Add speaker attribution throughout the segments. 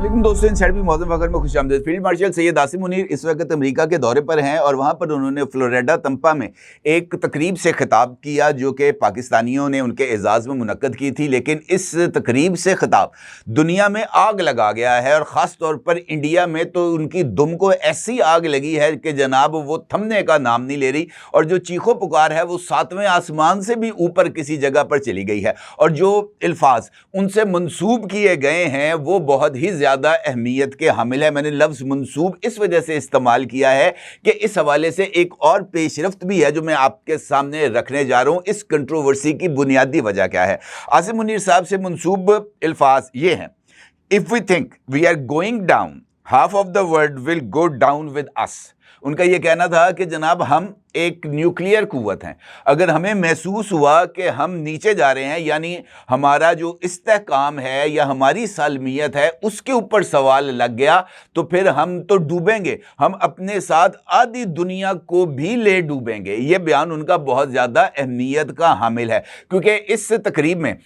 Speaker 1: लेकिन दोस्तों इन साइड भी मौसम वगैरह में खुशामदीद। फील्ड मार्शल सैयद आसिम मुनीर इस वक्त अमेरिका के दौरे पर हैं और वहाँ पर उन्होंने फ्लोरिडा तंपा में एक तकरीब से खिताब किया जो कि पाकिस्तानियों ने उनके एजाज़ में मुनक्कद की थी। लेकिन इस तकरीब से खिताब दुनिया में आग लगा गया है और ख़ास तौर पर इंडिया में तो उनकी दुम को ऐसी आग लगी है कि जनाब वो थमने का नाम नहीं ले रही और जो चीखो पुकार है वो 7वें आसमान से भी ऊपर किसी जगह पर चली गई है। और जो अल्फाज उनसे मंसूब किए गए हैं वो बहुत ही ज़्यादा अहमियत के हामिल है। मैंने लफ्ज़ मंसूब इस वजह से इस्तेमाल किया है कि इस हवाले से एक और पेशरफ्त भी है जो मैं आपके सामने रखने जा रहा हूँ। इस कंट्रोवर्सी की बुनियादी वजह क्या है? आसिम मुनीर साहब से मंसूब अल्फाज ये हैं, if we think we are going down half of the world will go down with us. उनका यह कहना था कि जनाब हम एक न्यूक्लियर कुव्वत हैं, अगर हमें महसूस हुआ कि हम नीचे जा रहे हैं यानी हमारा जो इस्तेहकाम है या हमारी सालमियत है उसके ऊपर सवाल लग गया तो फिर हम तो डूबेंगे, हम अपने साथ आधी दुनिया को भी ले डूबेंगे। ये बयान उनका बहुत ज़्यादा अहमियत का हामिल है क्योंकि इस तकरीब में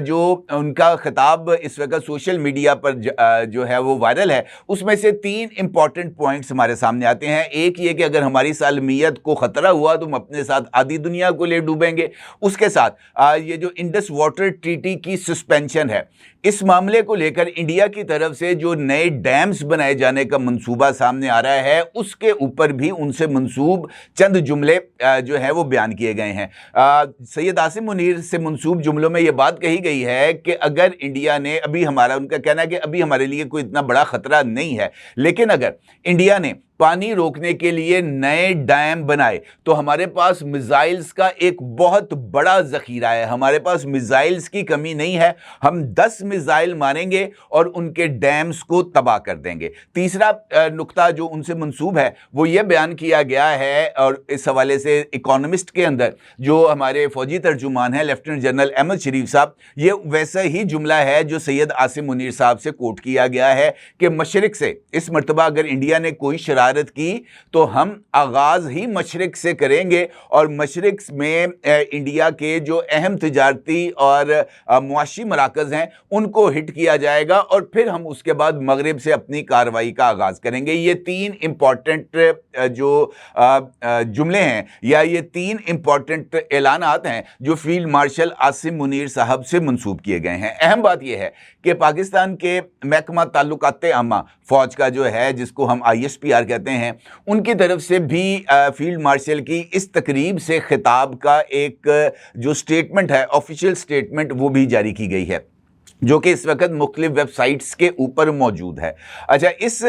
Speaker 1: जो उनका खिताब इस वक्त सोशल मीडिया पर जो है वो वायरल है, उसमें से 3 इंपॉर्टेंट पॉइंट्स हमारे सामने आते हैं। एक ये कि अगर हमारी सालमियत को खतरा हुआ तो हम अपने साथ आधी दुनिया को ले डूबेंगे। उसके साथ ये जो इंडस वाटर ट्रीटी की सस्पेंशन है, इस मामले को लेकर इंडिया की तरफ से जो नए डैम्स बनाए जाने का मंसूबा सामने आ रहा है उसके ऊपर भी उनसे मंसूब चंद जुमले जो है वो बयान किए गए हैं। सैयद आसिम मुनीर से मंसूब जुमलों में ये बात कही गई है कि अगर इंडिया ने अभी उनका कहना है कि अभी हमारे लिए कोई इतना बड़ा खतरा नहीं है, लेकिन अगर इंडिया ने पानी रोकने के लिए नए डैम बनाए तो हमारे पास मिसाइल्स का एक बहुत बड़ा जखीरा है, हमारे पास मिसाइल्स की कमी नहीं है, हम 10 मिसाइल मारेंगे और उनके डैम्स को तबाह कर देंगे। तीसरा नुक्ता जो उनसे मंसूब है वो ये बयान किया गया है और इस हवाले से इकोनॉमिस्ट के अंदर जो हमारे फौजी तर्जुमान हैं लेफ्टिनेंट जनरल अहमद शरीफ साहब, ये वैसा ही जुमला है जो सैयद आसिम मुनीर साहब से कोट किया गया है कि मशरिक से इस मरतबा अगर इंडिया ने कोई शरारत की तो हम आगाज ही मशरिक से करेंगे और मशरिक में इंडिया के जो अहम तिजारती और मुआशी मराकज़ हैं उनको हिट किया जाएगा और फिर हम उसके बाद मगरिब से अपनी कार्रवाई का आगाज करेंगे। ये 3 इंपॉर्टेंट जो जुमले हैं या ये 3 इंपॉर्टेंट ऐलानात हैं जो फील्ड मार्शल आसिम मुनीर साहब से मंसूब किए गए हैं। अहम बात यह है कि पाकिस्तान के महकमा ताल्लुकात आमा फौज का जो है जिसको हम ISPR कहते हैं, उनकी तरफ से भी फील्ड मार्शल की इस तकरीब से खिताब का एक जो स्टेटमेंट है, ऑफिशियल स्टेटमेंट, वो भी जारी की गई है जो कि इस वक्त मुख्तलिफ वेबसाइट्स के ऊपर मौजूद है। अच्छा, इस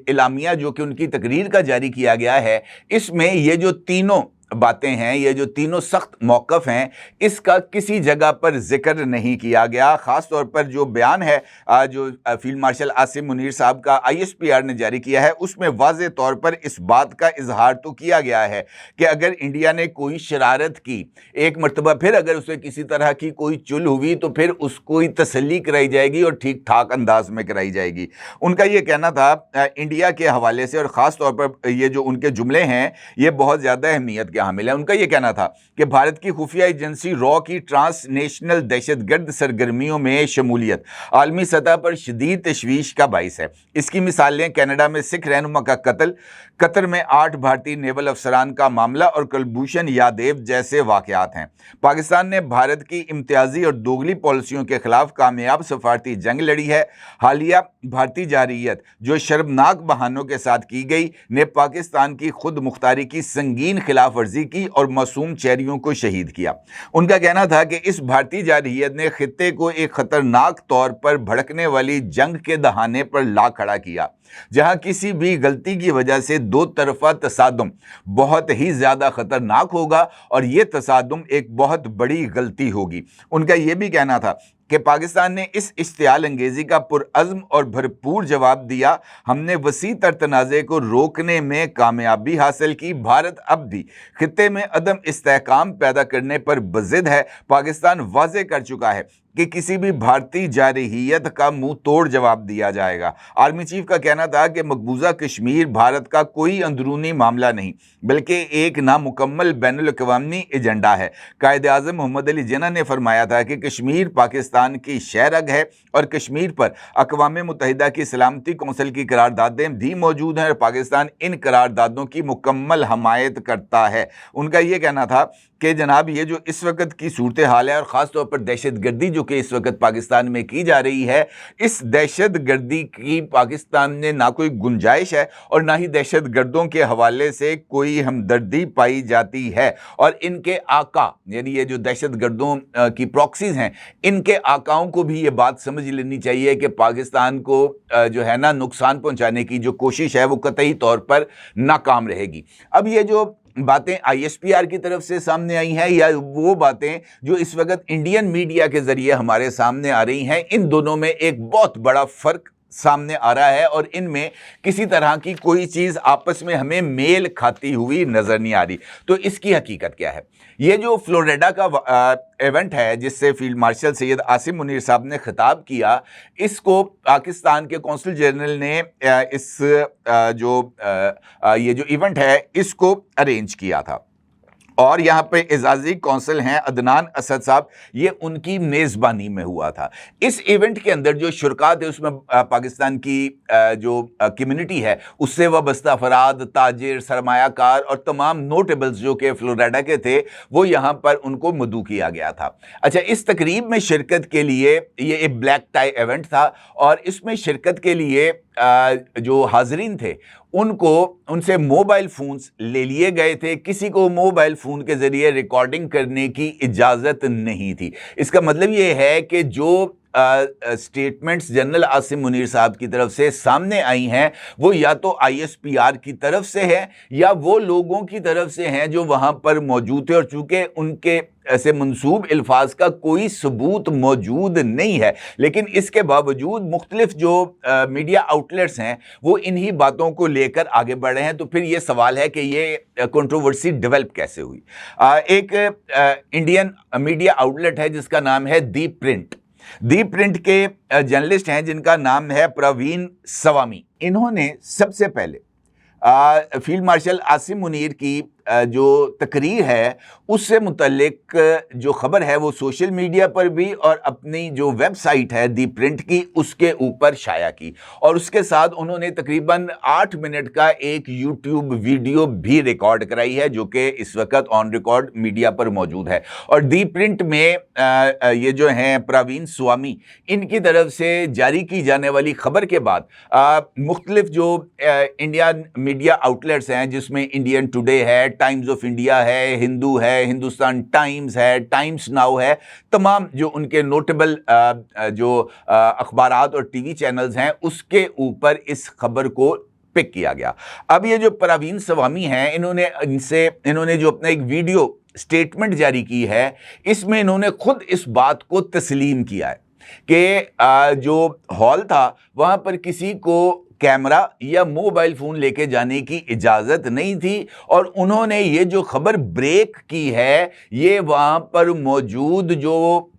Speaker 1: एलामिया जो कि उनकी तकरीर का जारी किया गया है, इसमें ये जो तीनों बातें हैं, ये जो तीनों सख्त मौक़िफ़ हैं, इसका किसी जगह पर जिक्र नहीं किया गया। ख़ास तौर पर जो बयान है जो फील्ड मार्शल आसिम मुनीर साहब का ISPR ने जारी किया है उसमें वाज़े तौर पर इस बात का इजहार तो किया गया है कि अगर इंडिया ने कोई शरारत की, एक मरतबा फिर अगर उसे किसी तरह की कोई चुल हुई तो फिर उसको ही तसल्ली कराई जाएगी और ठीक ठाक अंदाज में कराई जाएगी। उनका ये कहना था इंडिया के हवाले से और ख़ास तौर पर ये जो उनके जुमले हैं ये बहुत ज़्यादा अहमियत के हामिल है। उनका यह कहना था कि भारत की खुफिया एजेंसी रॉ की ट्रांसनेशनल दहशतगर्द सरगर्मियों में शमूलियत आलमी सतह पर शदीद तशवीश का बाइस है। इसकी मिसालें कनाडा में सिख रहनुमा का कत्ल, कतर में 8 भारतीय नेवल अफसरान का मामला और कुलभूषण यादव जैसे वाक़यात हैं। पाकिस्तान ने भारत की इम्तियाजी और दोगली पॉलिसियों के खिलाफ कामयाब सफारती जंग लड़ी है। हालिया भारतीय जारहियत जो शर्मनाक बहानों के साथ की गई ने पाकिस्तान की खुद मुख्तारी की संगीन खिलाफ वर्जी की और मासूम चेहरियों को शहीद किया। उनका कहना था कि इस भारतीय जारहियत ने खित्ते को एक खतरनाक तौर पर भड़कने वाली जंग के दहाने पर ला खड़ा किया जहां किसी भी गलती की वजह से दो तरफा तसादुम बहुत ही ज़्यादा ख़तरनाक होगा और ये तसादुम एक बहुत बड़ी गलती होगी। उनका यह भी कहना था कि पाकिस्तान ने इस इश्तियाल अंगेज़ी का पुरअज़्म और भरपूर जवाब दिया। हमने वसी तर तनाज़े को रोकने में कामयाबी हासिल की। भारत अब भी खित्ते में अदम इस्तेहकाम पैदा करने पर बज़िद है। पाकिस्तान वाज़े कर चुका है कि किसी भी भारतीय जारहियत का मुंह तोड़ जवाब दिया जाएगा। आर्मी चीफ का कहना था कि मकबूजा कश्मीर भारत का कोई अंदरूनी मामला नहीं बल्कि एक नामुकम्मल बैनुल-अक़वामी एजेंडा है। कायद-ए-आज़म मोहम्मद अली जिन्ना ने फरमाया था कि कश्मीर पाकिस्तान की शहरग है और कश्मीर पर अक़वाम मुत्तहिदा की सलामती कौंसिल की करारदादें भी मौजूद हैं और पाकिस्तान इन करारदादों की मुकम्मल हमायत करता है। उनका ये कहना था कि जनाब ये जो इस वक्त की सूरत हाल है और ख़ास तौर पर दहशत गर्दी जो कि इस वक्त पाकिस्तान में की जा रही है, इस दहशत गर्दी की पाकिस्तान में ना कोई गुंजाइश है और ना ही दहशत गर्दों के हवाले से कोई हमदर्दी पाई जाती है। और इनके आका यानी ये जो दहशत गर्दों की प्रॉक्सीज हैं, इनके आकाओं को भी ये बात समझ लेनी चाहिए कि पाकिस्तान को जो है ना नुकसान पहुंचाने की जो कोशिश है वो कतई तौर पर नाकाम रहेगी। अब ये जो बातें ISPR की तरफ से सामने आई हैं या वो बातें जो इस वक्त इंडियन मीडिया के जरिए हमारे सामने आ रही हैं, इन दोनों में एक बहुत बड़ा फर्क सामने आ रहा है और इनमें किसी तरह की कोई चीज़ आपस में हमें मेल खाती हुई नज़र नहीं आ रही। तो इसकी हकीकत क्या है? ये जो फ्लोरिडा का इवेंट है जिससे फील्ड मार्शल सैयद आसिम मुनीर साहब ने खिताब किया, इसको पाकिस्तान के कौंसल जनरल ने ये जो इवेंट है इसको अरेंज किया था और यहाँ पे एजाजी कौंसल हैं अदनान असद साहब, ये उनकी मेज़बानी में हुआ था। इस इवेंट के अंदर जो शुरका थे उसमें पाकिस्तान की जो कम्युनिटी है उससे वाबस्ता अफराद, ताजिर, सरमायाकार और तमाम नोटेबल्स जो कि फ्लोरिडा के थे वो यहाँ पर उनको मदऊ किया गया था। अच्छा, इस तकरीब में शिरकत के लिए ये एक ब्लैक टाई इवेंट था और इसमें शिरकत के लिए जो हाजरीन थे उनसे मोबाइल फ़ोन्स ले लिए गए थे। किसी को मोबाइल फ़ोन के ज़रिए रिकॉर्डिंग करने की इजाज़त नहीं थी। इसका मतलब ये है कि जो स्टेटमेंट्स जनरल आसिम मुनीर साहब की तरफ से सामने आई हैं वो या तो ISPR की तरफ से है या वो लोगों की तरफ से हैं जो वहाँ पर मौजूद थे और चूँकि उनके ऐसे मंसूब अल्फाज का कोई सबूत मौजूद नहीं है, लेकिन इसके बावजूद मुख्तलिफ जो मीडिया आउटलेट्स हैं वो इन्हीं बातों को लेकर आगे बढ़ रहे हैं। तो फिर ये सवाल है कि ये कंट्रोवर्सी डेवलप कैसे हुई। एक इंडियन मीडिया आउटलेट है जिसका नाम है दी प्रिंट के जर्नलिस्ट हैं जिनका नाम है प्रवीण स्वामी। इन्होंने सबसे पहले फील्ड मार्शल आसिम मुनीर की जो तकरीर है उससे मुतल्लिक जो खबर है वो सोशल मीडिया पर भी और अपनी जो वेबसाइट है दी प्रिंट की उसके ऊपर शाया की और उसके साथ उन्होंने तकरीबन 8 मिनट का एक यूट्यूब वीडियो भी रिकॉर्ड कराई है जो कि इस वक्त ऑन रिकॉर्ड मीडिया पर मौजूद है। और दी प्रिंट में ये जो हैं प्रवीण स्वामी, इनकी तरफ से जारी की जाने वाली खबर के बाद मुख्तलिफ जो इंडियन मीडिया आउटलेट्स हैं जिसमें इंडियन टुडे है, टाइम्स ऑफ इंडिया है, हिंदू है, हिंदुस्तान टाइम्स है, टाइम्स नाउ है, तमाम जो उनके नोटेबल जो अखबारात और टीवी चैनल्स हैं उसके ऊपर इस खबर को पिक किया गया। अब ये जो प्रवीण स्वामी हैं इन्होंने जो अपना एक वीडियो स्टेटमेंट जारी की है इसमें इन्होंने खुद इस बात को तस्लीम किया है कि जो हॉल था वहाँ पर किसी को कैमरा या मोबाइल फ़ोन लेके जाने की इजाज़त नहीं थी और उन्होंने ये जो खबर ब्रेक की है ये वहाँ पर मौजूद जो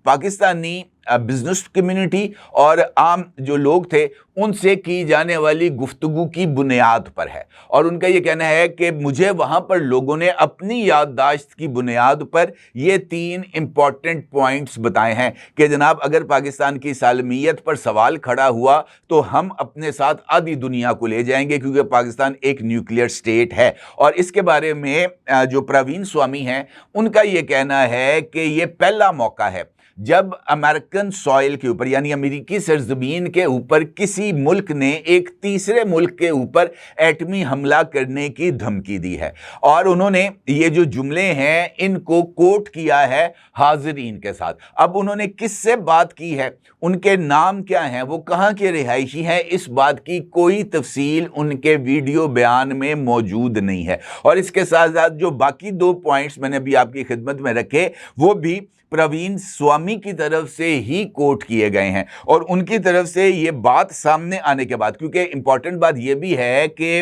Speaker 1: पाकिस्तानी बिजनेस कम्युनिटी और आम जो लोग थे उनसे की जाने वाली गुफ्तगू की बुनियाद पर है। और उनका ये कहना है कि मुझे वहाँ पर लोगों ने अपनी याददाश्त की बुनियाद पर ये 3 इम्पॉर्टेंट पॉइंट्स बताए हैं कि जनाब अगर पाकिस्तान की सालमियत पर सवाल खड़ा हुआ तो हम अपने साथ आधी दुनिया को ले जाएंगे क्योंकि पाकिस्तान एक न्यूक्लियर स्टेट है। और इसके बारे में जो प्रवीण स्वामी हैं उनका ये कहना है कि ये पहला मौका है जब अमेरिकन सॉइल के ऊपर यानी अमेरिकी सरजमीन के ऊपर किसी मुल्क ने एक तीसरे मुल्क के ऊपर एटमी हमला करने की धमकी दी है। और उन्होंने ये जो जुमले हैं इनको कोट किया है हाज़रीन के साथ। अब उन्होंने किससे बात की है, उनके नाम क्या हैं, वो कहाँ के रिहायशी हैं, इस बात की कोई तफसील उनके वीडियो बयान में मौजूद नहीं है। और इसके साथ साथ जो बाकी 2 पॉइंट्स मैंने अभी आपकी खिदमत में रखे वो भी प्रवीण स्वामी की तरफ से ही कोट किए गए हैं। और उनकी तरफ से ये बात सामने आने के बाद, क्योंकि इंपॉर्टेंट बात ये भी है कि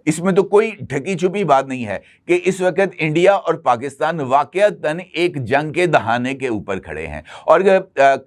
Speaker 1: इसमें तो कोई ढकी छुपी बात नहीं है कि इस वक्त इंडिया और पाकिस्तान वाकईतन एक जंग के दहाने के ऊपर खड़े हैं। और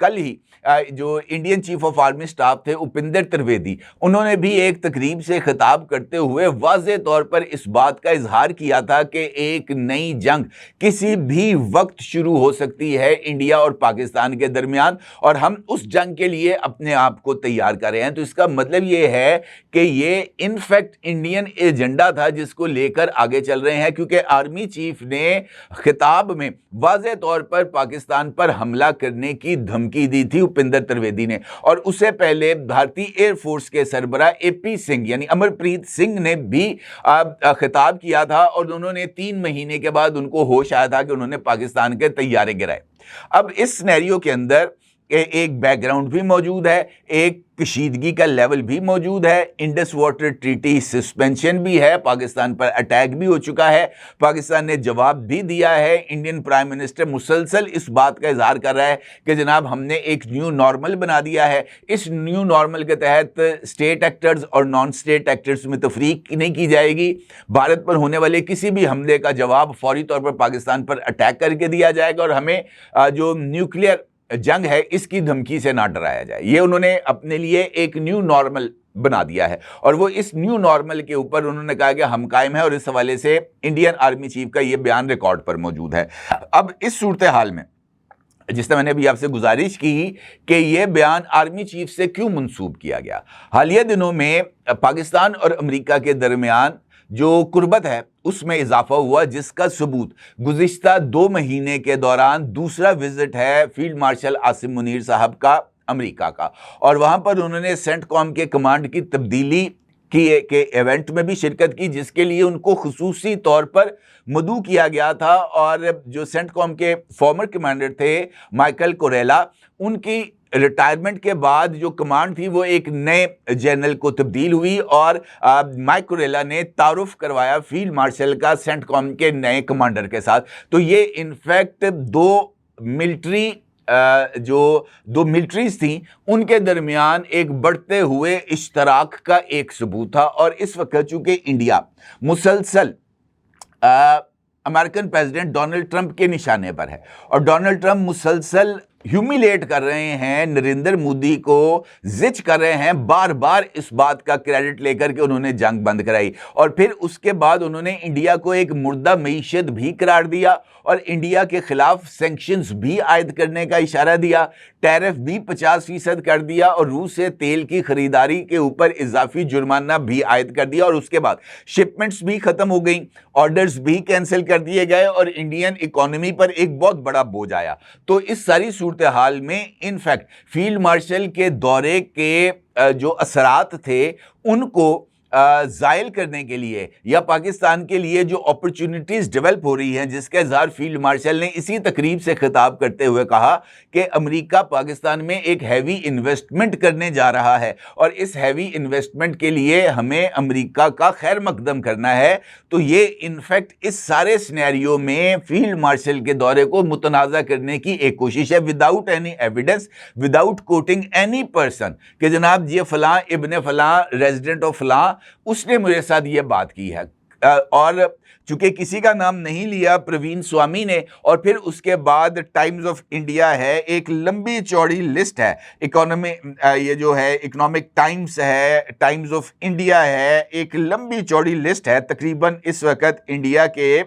Speaker 1: कल ही जो Indian chief of army staff थे उपिंदर त्रिवेदी, उन्होंने भी एक तकरीब से खिताब करते हुए वाज़े तौर पर इस बात का इजहार किया था कि एक नई जंग किसी भी वक्त शुरू हो सकती है इंडिया और पाकिस्तान के दरमियान, और हम उस जंग के लिए अपने आप को तैयार कर रहे हैं। तो इसका मतलब ये है कि ये इनफैक्ट इंडियन एजेंडा था जिसको लेकर आगे चल रहे हैं, क्योंकि आर्मी चीफ ने खिताब में वाज़े तौर पर पाकिस्तान पर हमला करने की धमकी दी थी उपिंदर त्रिवेदी ने। और उससे पहले भारतीय एयरफोर्स के सरबरा एपी सिंह यानी अमरप्रीत सिंह ने भी खिताब किया था, और उन्होंने 3 महीने के बाद उनको होश आया था कि उन्होंने पाकिस्तान के तैयारे गिराए। अब इस सिनेरियो के अंदर एक बैकग्राउंड भी मौजूद है, एक कशीदगी का लेवल भी मौजूद है, इंडस वाटर ट्रीटी सस्पेंशन भी है, पाकिस्तान पर अटैक भी हो चुका है, पाकिस्तान ने जवाब भी दिया है। इंडियन प्राइम मिनिस्टर मुसलसल इस बात का इजहार कर रहा है कि जनाब हमने एक न्यू नॉर्मल बना दिया है। इस न्यू नॉर्मल के तहत स्टेट एक्टर्स और नॉन स्टेट एक्टर्स में तफरीक नहीं की जाएगी। भारत पर होने वाले किसी भी हमले का जवाब फौरी तौर पर पाकिस्तान पर अटैक करके दिया जाएगा, और हमें जो न्यूक्लियर जंग है इसकी धमकी से ना डराया जाए। ये उन्होंने अपने लिए एक न्यू नॉर्मल बना दिया है, और वो इस न्यू नॉर्मल के ऊपर उन्होंने कहा कि हम कायम है, और इस हवाले से इंडियन आर्मी चीफ का ये बयान रिकॉर्ड पर मौजूद है। अब इस सूरत हाल में जिस तरह मैंने अभी आपसे गुजारिश की कि यह बयान आर्मी चीफ से क्यों मंसूब किया गया, हालिया दिनों में पाकिस्तान और अमेरिका के दरमियान जो कुर्बत है उसमें इजाफा हुआ, जिसका सबूत गुज़िश्ता 2 महीने के दौरान दूसरा विजिट है फील्ड मार्शल आसिम मुनीर साहब का अमेरिका का, और वहां पर उन्होंने सेंटकॉम के कमांड की तब्दीली के इवेंट में भी शिरकत की, जिसके लिए उनको खुसूसी तौर पर मदऊ किया गया था। और जो सेंटकॉम के फॉर्मर कमांडर थे माइकल कोरेला, उनकी रिटायरमेंट के बाद जो कमांड थी वो एक नए जनरल को तब्दील हुई, और माइक कोरेला ने तारुफ करवाया फील्ड मार्शल का सेंटकॉम के नए कमांडर के साथ। तो ये इनफैक्ट दो मिलिट्रीज थी उनके दरमियान एक बढ़ते हुए इश्तराक का एक सबूत था। और इस वक्त चूंकि इंडिया मुसलसल अमेरिकन प्रेसिडेंट डोनाल्ड ट्रंप के निशाने पर है, और डोनाल्ड ट्रंप मुसलसल ह्यूमिलेट कर रहे हैं नरेंद्र मोदी को, जिच कर रहे हैं बार बार इस बात का क्रेडिट लेकर के उन्होंने जंग बंद कराई, और फिर उसके बाद उन्होंने इंडिया को एक मुर्दा मईशत भी करार दिया, और इंडिया के खिलाफ सैंक्शंस भी आयद करने का इशारा दिया, टैरिफ भी 50% कर दिया, और रूस से तेल की खरीदारी के ऊपर इजाफी जुर्माना भी आयद कर दिया, और उसके बाद शिपमेंट्स भी खत्म हो गई, ऑर्डर्स भी कैंसिल कर दिए गए, और इंडियन इकोनॉमी पर एक बहुत बड़ा बोझ आया। तो इस सारी सूरत हाल में इनफैक्ट फील्ड मार्शल के दौरे के जो असरात थे उनको जायल करने के लिए या पाकिस्तान के लिए जो अपॉर्चुनिटीज डेवलप हो रही हैं, जिसका इजहार फील्ड मार्शल ने इसी तकरीब से खिताब करते हुए कहा कि अमेरिका पाकिस्तान में एक हैवी इन्वेस्टमेंट करने जा रहा है, और इस हैवी इन्वेस्टमेंट के लिए हमें अमेरिका का खैर मकदम करना है। तो ये इनफैक्ट इस सारे सिनेरियो में फील्ड मार्शल के दौरे को मुतनाज़ा करने की एक कोशिश है, without any evidence, without coating any person कि जनाब ये फलां इब्ने फलां रेजिडेंट ऑफ फलां उसने मेरे साथ ये बात की है। और चूंकि किसी का नाम नहीं लिया प्रवीण स्वामी ने, और फिर उसके बाद टाइम्स ऑफ इंडिया है, एक लंबी चौड़ी लिस्ट है, इकोनॉमी ये जो है इकोनॉमिक टाइम्स है, टाइम्स ऑफ इंडिया है, एक लंबी चौड़ी लिस्ट है। तकरीबन इस वक्त इंडिया के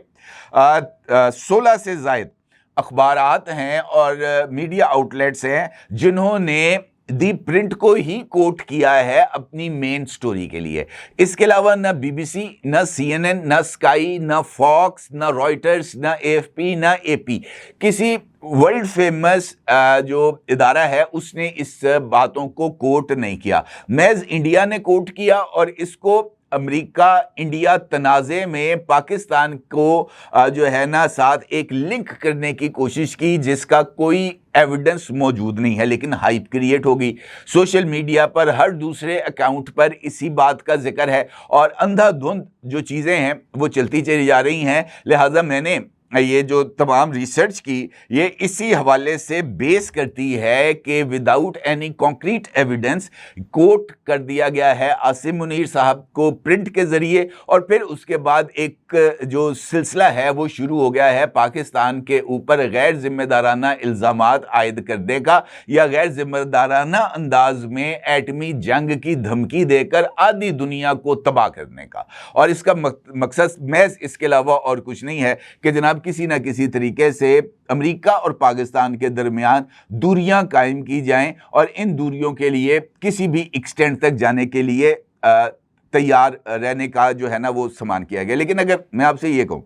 Speaker 1: 16 से ज़ायद अखबारात हैं और मीडिया आउटलेट्स हैं जिन्होंने दी प्रिंट को ही कोट किया है अपनी मेन स्टोरी के लिए। इसके अलावा ना बीबीसी, ना सीएनएन, ना स्काई, ना फॉक्स, ना रॉयटर्स, ना एएफपी, ना एपी, किसी वर्ल्ड फेमस जो इदारा है उसने इस बातों को कोट नहीं किया। महज इंडिया ने कोट किया, और इसको अमेरिका इंडिया तनाज़े में पाकिस्तान को जो है ना साथ एक लिंक करने की कोशिश की, जिसका कोई एविडेंस मौजूद नहीं है, लेकिन हाइप क्रिएट होगी। सोशल मीडिया पर हर दूसरे अकाउंट पर इसी बात का जिक्र है, और अंधाधुंध जो चीज़ें हैं वो चलती चली जा रही हैं। लिहाजा मैंने ये जो तमाम रिसर्च की ये इसी हवाले से बेस करती है कि without any concrete evidence quote कर दिया गया है आसिम मुनीर साहब को प्रिंट के ज़रिए, और फिर उसके बाद एक जो सिलसिला है वो शुरू हो गया है पाकिस्तान के ऊपर गैर जिम्मेदाराना इल्ज़ामात आयद करने का, या गैर जिम्मेदाराना अंदाज में एटमी जंग की धमकी देकर आधी दुनिया को तबाह करने का। और इसका मकसद महज इसके अलावा और कुछ नहीं है कि जनाब किसी ना किसी तरीके से अमेरिका और पाकिस्तान के दरमियान दूरियां कायम की जाएं, और इन दूरियों के लिए किसी भी एक्सटेंट तक जाने के लिए तैयार रहने का जो है ना वो सामान किया गया। लेकिन अगर मैं आपसे ये कहूं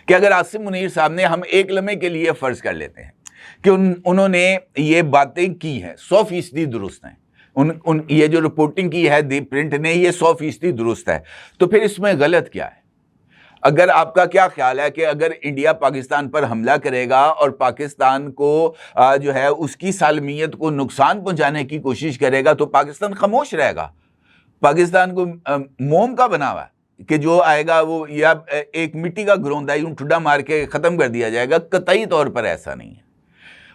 Speaker 1: कि अगर आसिम मुनीर साहब ने, हम एक लम्हे के लिए फर्ज कर लेते हैं कि उन्होंने ये बातें की हैं 100% दुरुस्त हैं, ये जो रिपोर्टिंग की है दी प्रिंट ने ये 100% दुरुस्त है, तो फिर इसमें गलत क्या है? अगर आपका क्या ख्याल है कि अगर इंडिया पाकिस्तान पर हमला करेगा और पाकिस्तान को जो है उसकी सालमियत को नुकसान पहुंचाने की कोशिश करेगा तो पाकिस्तान खामोश रहेगा? पाकिस्तान को मोम का बना हुआ है कि जो आएगा वो या एक मिट्टी का घरौंदा यूं ठुड्डा मार के ख़त्म कर दिया जाएगा? कतई तौर पर ऐसा नहीं है।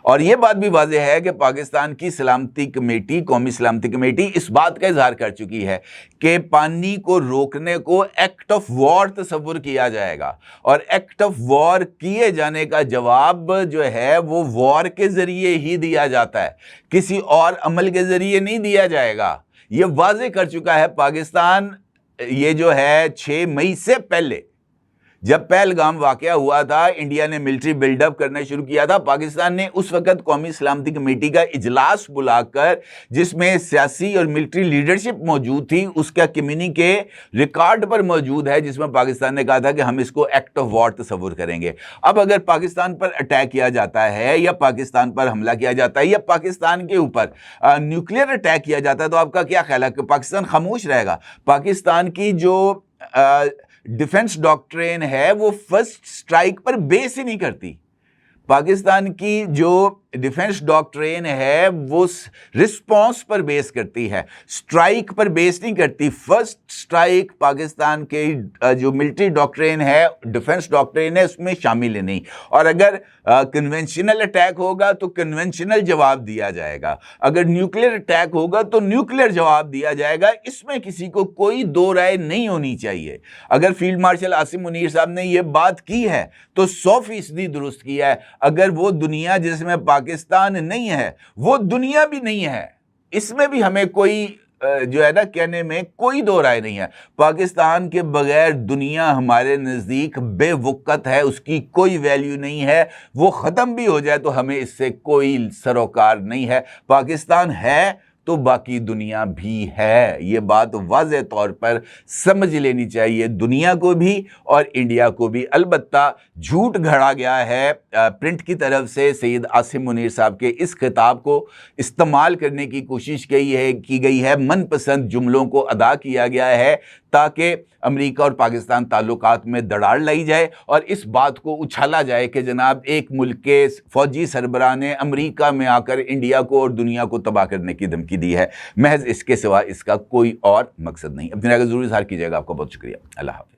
Speaker 1: और ये बात भी वाज़ेह है कि पाकिस्तान की सलामती कमेटी, कौमी सलामती कमेटी इस बात का इजहार कर चुकी है कि पानी को रोकने को एक्ट ऑफ वॉर तस्वुर किया जाएगा, और एक्ट ऑफ वॉर किए जाने का जवाब जो है वो वॉर के ज़रिए ही दिया जाता है, किसी और अमल के ज़रिए नहीं दिया जाएगा। ये वाज़ेह कर चुका है पाकिस्तान। ये जो है 6 मई से पहले जब पहलगाम वाकया हुआ था, इंडिया ने मिलिट्री बिल्डअप करना शुरू किया था, पाकिस्तान ने उस वक्त कौमी सलामती कमेटी का इजलास बुलाकर, जिसमें सियासी और मिलिट्री लीडरशिप मौजूद थी, उसका कम्युनिके रिकॉर्ड पर मौजूद है, जिसमें पाकिस्तान ने कहा था कि हम इसको एक्ट ऑफ वॉर तस्वुर करेंगे। अब अगर पाकिस्तान पर अटैक किया जाता है या पाकिस्तान पर हमला किया जाता है या पाकिस्तान के ऊपर न्यूक्लियर अटैक किया जाता है, तो आपका क्या ख्याल है कि पाकिस्तान खामोश रहेगा? पाकिस्तान की जो डिफेंस डॉक्ट्रिन है वो फर्स्ट स्ट्राइक पर बेस ही नहीं करती। पाकिस्तान की जो डिफेंस डॉक्ट्रिन है वो रिस्पॉन्स पर बेस करती है, स्ट्राइक पर बेस नहीं करती। फर्स्ट स्ट्राइक पाकिस्तान के जो मिलिट्री डॉक्ट्रिन है, डिफेंस डॉक्ट्रिन है, उसमें शामिल है नहीं। और अगर कन्वेंशनल अटैक होगा तो कन्वेंशनल जवाब दिया जाएगा, अगर न्यूक्लियर अटैक होगा तो न्यूक्लियर जवाब दिया जाएगा। इसमें किसी को कोई दो राय नहीं होनी चाहिए। अगर फील्ड मार्शल आसिम मुनीर साहब ने यह बात की है तो 100% दुरुस्त किया है। अगर वो दुनिया जिसमें पाकिस्तान नहीं है वो दुनिया भी नहीं है, इसमें भी हमें कोई जो है ना कहने में कोई दो राय नहीं है। पाकिस्तान के बगैर दुनिया हमारे नज़दीक बेवकत है, उसकी कोई वैल्यू नहीं है। वो ख़त्म भी हो जाए तो हमें इससे कोई सरोकार नहीं है। पाकिस्तान है तो बाकी दुनिया भी है। ये बात वाज़ेह तौर पर समझ लेनी चाहिए दुनिया को भी और इंडिया को भी। अलबत्ता झूठ गढ़ा गया है प्रिंट की तरफ से। सैयद आसिम मुनीर साहब के इस खिताब को इस्तेमाल करने की कोशिश की गई है, मनपसंद जुमलों को अदा किया गया है ताकि अमेरिका और पाकिस्तान ताल्लुकात में दरार लाई जाए और इस बात को उछाला जाए कि जनाब एक मुल्क के फौजी सरबराह ने अमेरिका में आकर इंडिया को और दुनिया को तबाह करने की धमकी दी है। महज इसके सिवा इसका कोई और मकसद नहीं। अपनी राय का जरूर इज़हार कीजिएगा। आपका बहुत शुक्रिया। अल्लाह हाफ़िज़।